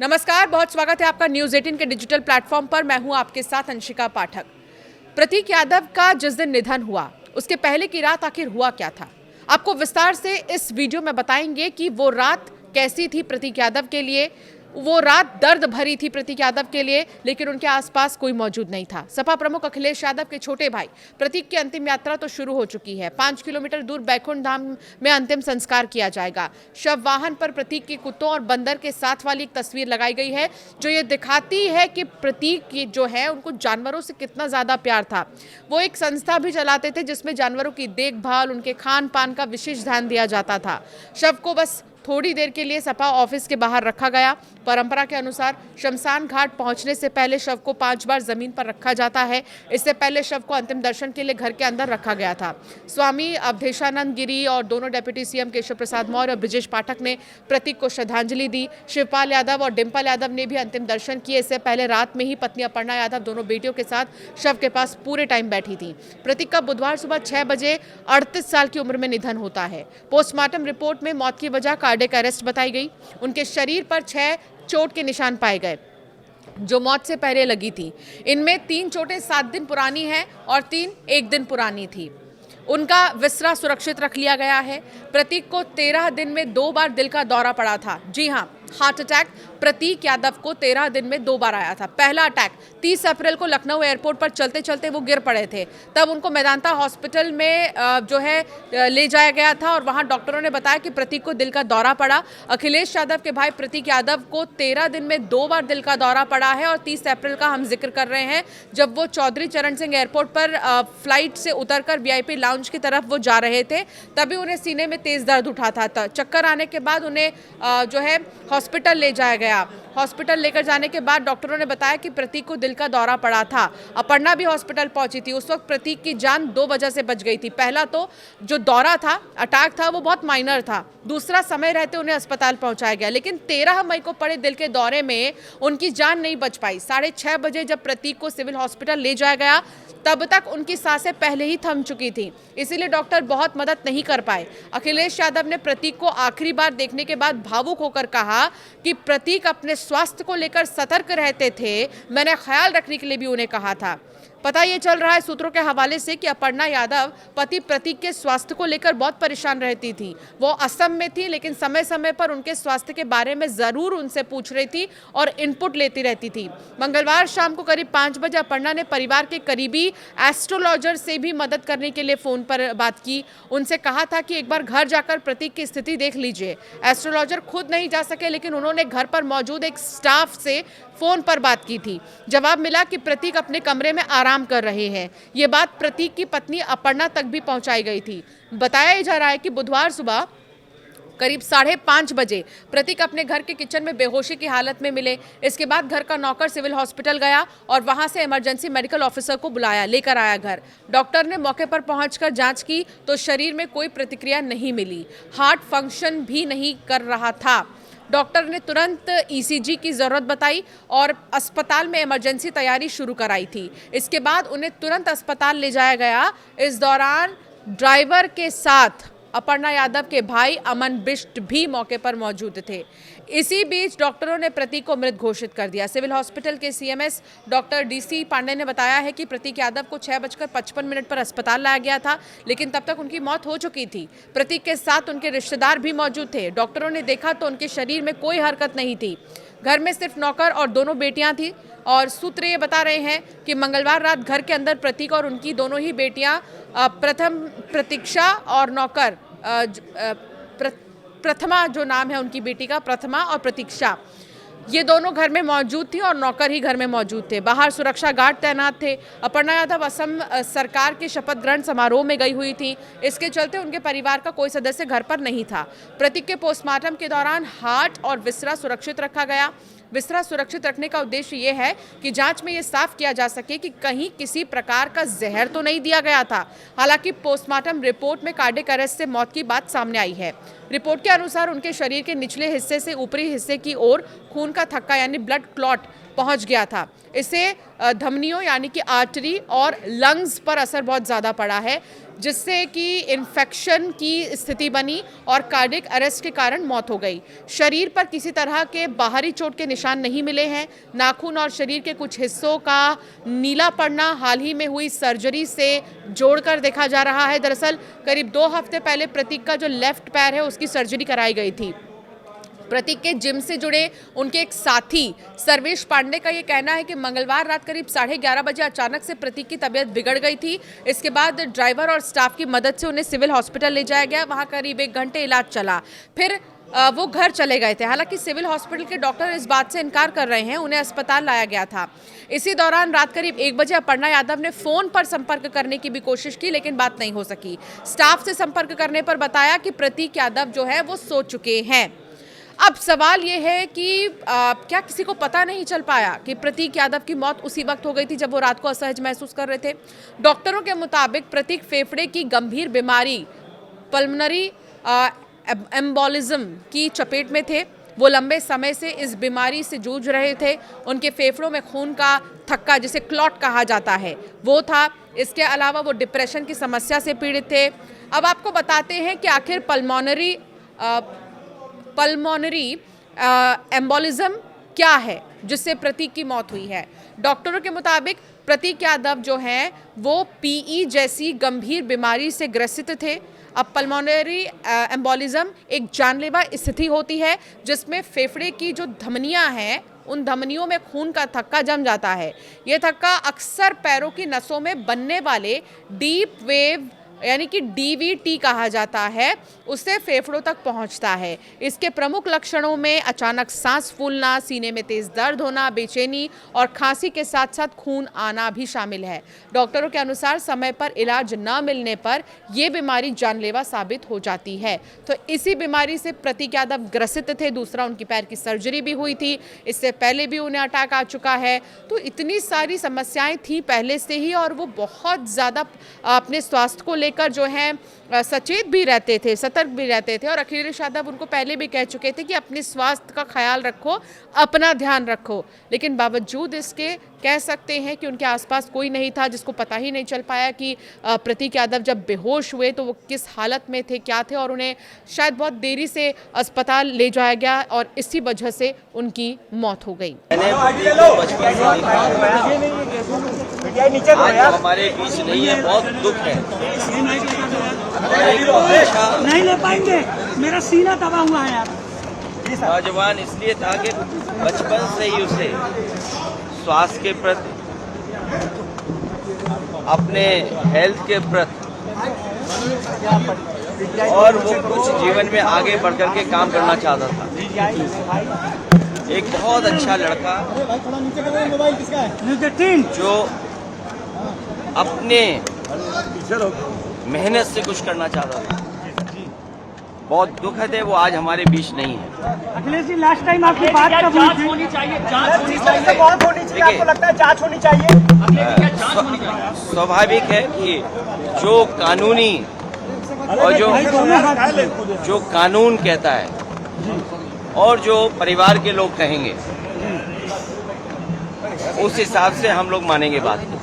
नमस्कार, बहुत स्वागत है आपका न्यूज़ 18 के डिजिटल प्लेटफॉर्म पर। मैं हूं आपके साथ अंशिका पाठक। प्रतीक यादव का जिस दिन निधन हुआ, उसके पहले की रात आखिर हुआ क्या था, आपको विस्तार से इस वीडियो में बताएंगे कि वो रात कैसी थी प्रतीक यादव के लिए। वो रात दर्द भरी थी प्रतीक यादव के लिए, लेकिन उनके आसपास कोई मौजूद नहीं था। सपा प्रमुख अखिलेश यादव के छोटे भाई प्रतीक की अंतिम यात्रा तो शुरू हो चुकी है। 5 किलोमीटर दूर बैकुंठ धाम में अंतिम संस्कार किया जाएगा। शव वाहन पर प्रतीक के कुत्तों और बंदर के साथ वाली एक तस्वीर लगाई गई है, जो ये दिखाती है कि प्रतीक जो है उनको जानवरों से कितना ज़्यादा प्यार था। वो एक संस्था भी चलाते थे जिसमें जानवरों की देखभाल, उनके खान पान का विशेष ध्यान दिया जाता था। शव को बस थोड़ी देर के लिए सपा ऑफिस के बाहर रखा गया। परंपरा के अनुसार शमशान घाट पहुंचने से पहले शव को 5 बार जमीन पर रखा जाता है। इससे पहले शव को अंतिम दर्शन के लिए घर के अंदर रखा गया था। स्वामी अवधेशानंद गिरी और दोनों डिप्टी सीएम केशव प्रसाद मौर्य और ब्रजेश पाठक ने प्रतीक को श्रद्धांजलि दी। शिवपाल यादव और डिम्पल यादव ने भी अंतिम दर्शन किए। इससे पहले रात में ही पत्नी अपर्णा यादव दोनों बेटियों के साथ शव के पास पूरे टाइम बैठी थी। प्रतीक का बुधवार सुबह 6 बजे 38 साल की उम्र में निधन होता है। पोस्टमार्टम रिपोर्ट में मौत की वजह कार्डियक अरेस्ट बताई गई। उनके शरीर पर 6 चोट के निशान पाए गए जो मौत से पहले लगी थी। इनमें 3 चोटें 7 दिन पुरानी हैं और 3 1 दिन पुरानी थी। उनका विसरा सुरक्षित रख लिया गया है। प्रतीक को 13 दिन में 2 बार दिल का दौरा पड़ा था। जी हां, हार्ट अटैक प्रतीक यादव को 13 दिन में 2 बार आया था। पहला अटैक 30 अप्रैल को लखनऊ एयरपोर्ट पर चलते चलते वो गिर पड़े थे। तब उनको मेदांता हॉस्पिटल में ले जाया गया था और वहां डॉक्टरों ने बताया कि प्रतीक को दिल का दौरा पड़ा। अखिलेश यादव के भाई प्रतीक यादव को 13 दिन में 2 बार दिल का दौरा पड़ा है और 30 अप्रैल का हम जिक्र कर रहे हैं, जब वो चौधरी चरण सिंह एयरपोर्ट पर फ्लाइट से उतरकर वीआईपी लाउंज की तरफ वो जा रहे थे। तभी उन्हें सीने में तेज दर्द उठा था। चक्कर आने के बाद उन्हें हॉस्पिटल ले जाया गया। हॉस्पिटल लेकर जाने के बाद डॉक्टरों ने बताया कि प्रतीक को दिल का दौरा पड़ा था। अपर्णा भी हॉस्पिटल पहुंची थी। उस वक्त प्रतीक की जान 2 वजह से बच गई थी। पहला तो जो दौरा था, अटैक था, वो बहुत माइनर था। दूसरा, समय रहते उन्हें अस्पताल पहुंचाया गया, लेकिन 13 मई को पड़े दिल के दौरे में उनकी जान नहीं बच पाई। 6:30 बजे जब प्रतीक को सिविल हॉस्पिटल ले जाया गया, तब तक उनकी सांसें पहले ही थम चुकी थी, इसीलिए डॉक्टर बहुत मदद नहीं कर पाए। अखिलेश यादव ने प्रतीक को आखिरी बार देखने के बाद भावुक होकर कहा कि प्रतीक अपने स्वास्थ्य को लेकर सतर्क रहते थे, मैंने ख्याल रखने के लिए भी उन्हें कहा था। पता ये चल रहा है सूत्रों के हवाले से कि अपर्णा यादव पति प्रतीक के स्वास्थ्य को लेकर बहुत परेशान रहती थी। वो असम में थी, लेकिन समय समय पर उनके स्वास्थ्य के बारे में ज़रूर उनसे पूछ रही थी और इनपुट लेती रहती थी। मंगलवार शाम को करीब 5 बजे अपर्णा ने परिवार के करीबी एस्ट्रोलॉजर से भी मदद करने के लिए फ़ोन पर बात की। उनसे कहा था कि एक बार घर जाकर प्रतीक की स्थिति देख लीजिए। एस्ट्रोलॉजर खुद नहीं जा सके, लेकिन उन्होंने घर पर मौजूद एक स्टाफ से फ़ोन पर बात की थी। जवाब मिला कि प्रतीक अपने कमरे में आराम कर रहे हैं। ये बात प्रतीक की पत्नी अपर्णा तक भी पहुंचाई गई थी। बताया जा रहा है कि बुधवार सुबह करीब 5:30 बजे प्रतीक अपने घर के किचन में बेहोशी की हालत में मिले। इसके बाद घर का नौकर सिविल हॉस्पिटल गया और वहां से इमरजेंसी मेडिकल ऑफिसर को लेकर आया घर। डॉक्टर ने मौके पर पहुंचकर जांच की तो शरीर में कोई प्रतिक्रिया नहीं मिली। हार्ट फंक्शन भी नहीं कर रहा था। डॉक्टर ने तुरंत ईसीजी की ज़रूरत बताई और अस्पताल में इमरजेंसी तैयारी शुरू कराई थी। इसके बाद उन्हें तुरंत अस्पताल ले जाया गया। इस दौरान ड्राइवर के साथ अपर्णा यादव के भाई अमन बिष्ट भी मौके पर मौजूद थे। इसी बीच डॉक्टरों ने प्रतीक को मृत घोषित कर दिया। सिविल हॉस्पिटल के सीएमएस डॉक्टर डीसी पांडे ने बताया है कि प्रतीक यादव को 6:55 पर अस्पताल लाया गया था, लेकिन तब तक उनकी मौत हो चुकी थी। प्रतीक के साथ उनके रिश्तेदार भी मौजूद थे। डॉक्टरों ने देखा तो उनके शरीर में कोई हरकत नहीं थी। घर में सिर्फ नौकर और दोनों बेटियां थी और सूत्र ये बता रहे हैं कि मंगलवार रात घर के अंदर प्रतीक और उनकी दोनों ही बेटियां प्रथम प्रतीक्षा और नौकर प्रथमा, जो नाम है उनकी बेटी का, प्रथमा और प्रतीक्षा, ये दोनों घर में मौजूद थी और नौकर ही घर में मौजूद थे। बाहर सुरक्षा गार्ड तैनात थे। अपर्णा यादव असम सरकार के शपथ ग्रहण समारोह में गई हुई थी। इसके चलते उनके परिवार का कोई सदस्य घर पर नहीं था। प्रतीक के पोस्टमार्टम के दौरान हार्ट और विसरा सुरक्षित रखा गया। विसरा सुरक्षित रखने का उद्देश्य ये है कि जांच में ये साफ किया जा सके कि कहीं किसी प्रकार का जहर तो नहीं दिया गया था। हालांकि पोस्टमार्टम रिपोर्ट में कार्डियक अरेस्ट से मौत की बात सामने आई है। रिपोर्ट के अनुसार उनके शरीर के निचले हिस्से से ऊपरी हिस्से की ओर खून का थक्का यानी ब्लड क्लॉट पहुंच गया था। इससे धमनियों यानी कि आर्टरी और लंग्स पर असर बहुत ज़्यादा पड़ा है, जिससे कि इन्फेक्शन की स्थिति बनी और कार्डियक अरेस्ट के कारण मौत हो गई। शरीर पर किसी तरह के बाहरी चोट के निशान नहीं मिले हैं। नाखून और शरीर के कुछ हिस्सों का नीला पड़ना हाल ही में हुई सर्जरी से जोड़कर देखा जा रहा है। दरअसल करीब 2 हफ्ते पहले प्रतीक का जो लेफ्ट पैर है उसकी सर्जरी कराई गई थी। प्रतीक के जिम से जुड़े उनके एक साथी सर्वेश पांडे का ये कहना है कि मंगलवार रात करीब 11:30 बजे अचानक से प्रतीक की तबीयत बिगड़ गई थी। इसके बाद ड्राइवर और स्टाफ की मदद से उन्हें सिविल हॉस्पिटल ले जाया गया। वहां करीब 1 घंटे इलाज चला, फिर वो घर चले गए थे। हालांकि सिविल हॉस्पिटल के डॉक्टर इस बात से इनकार कर रहे हैं, उन्हें अस्पताल लाया गया था। इसी दौरान रात करीब 1 बजे अपर्णा यादव ने फोन पर संपर्क करने की भी कोशिश की, लेकिन बात नहीं हो सकी। स्टाफ से संपर्क करने पर बताया कि प्रतीक यादव जो है वो सो चुके हैं। अब सवाल ये है कि क्या किसी को पता नहीं चल पाया कि प्रतीक यादव की मौत उसी वक्त हो गई थी जब वो रात को असहज महसूस कर रहे थे। डॉक्टरों के मुताबिक प्रतीक फेफड़े की गंभीर बीमारी पल्मोनरी एम्बोलिज्म की चपेट में थे। वो लंबे समय से इस बीमारी से जूझ रहे थे। उनके फेफड़ों में खून का थक्का, जिसे क्लॉट कहा जाता है, वो था। इसके अलावा वो डिप्रेशन की समस्या से पीड़ित थे। अब आपको बताते हैं कि आखिर पल्मोनरी एम्बोलिज्म क्या है जिससे प्रतीक की मौत हुई है। डॉक्टरों के मुताबिक प्रतीक यादव जो हैं वो पीई जैसी गंभीर बीमारी से ग्रसित थे। अब पल्मोनरी एम्बोलिज्म एक जानलेवा स्थिति होती है जिसमें फेफड़े की जो धमनियां हैं उन धमनियों में खून का थक्का जम जाता है। ये थक्का अक्सर पैरों की नसों में बनने वाले डीप वेव यानी कि डीवीटी कहा जाता है, उससे फेफड़ों तक पहुंचता है। इसके प्रमुख लक्षणों में अचानक सांस फूलना, सीने में तेज दर्द होना, बेचैनी और खांसी के साथ साथ खून आना भी शामिल है। डॉक्टरों के अनुसार समय पर इलाज न मिलने पर यह बीमारी जानलेवा साबित हो जाती है। तो इसी बीमारी से प्रतीक यादव ग्रसित थे। दूसरा, उनकी पैर की सर्जरी भी हुई थी, इससे पहले भी उन्हें अटैक आ चुका है। तो इतनी सारी समस्याएं थी पहले से ही और वो बहुत ज़्यादा अपने स्वास्थ्य को लेकर जो है सचेत भी रहते थे, सतर्क भी रहते थे। और अखिलेश यादव उनको पहले भी कह चुके थे कि अपने स्वास्थ्य का ख्याल रखो, अपना ध्यान रखो। लेकिन बावजूद इसके कह सकते हैं कि उनके आसपास कोई नहीं था जिसको पता ही नहीं चल पाया कि प्रतीक यादव जब बेहोश हुए तो वो किस हालत में थे, क्या थे, और उन्हें शायद बहुत देरी से अस्पताल ले जाया गया और इसी वजह से उनकी मौत हो गई। आज हमारे बीच नहीं है, बहुत दुख है। नहीं ले पाएंगे, मेरा सीना दबा हुआ है यार। नौजवान इसलिए था कि बचपन से ही उसे स्वास्थ्य के प्रति, अपने हेल्थ के प्रति और वो कुछ जीवन में आगे बढ़ कर के काम करना चाहता था। एक बहुत अच्छा लड़का जो अपने मेहनत से कुछ करना चाहता था। बहुत दुखद है वो आज हमारे बीच नहीं है। अखिलेश जी, लास्ट टाइम आपकी बात कब होनी चाहिए? जांच होनी चाहिए। आपको लगता है जांच होनी चाहिए? स्वाभाविक है कि जो कानूनी और जो कानून कहता है और जो परिवार के लोग कहेंगे उस हिसाब से हम लोग मानेंगे बात को।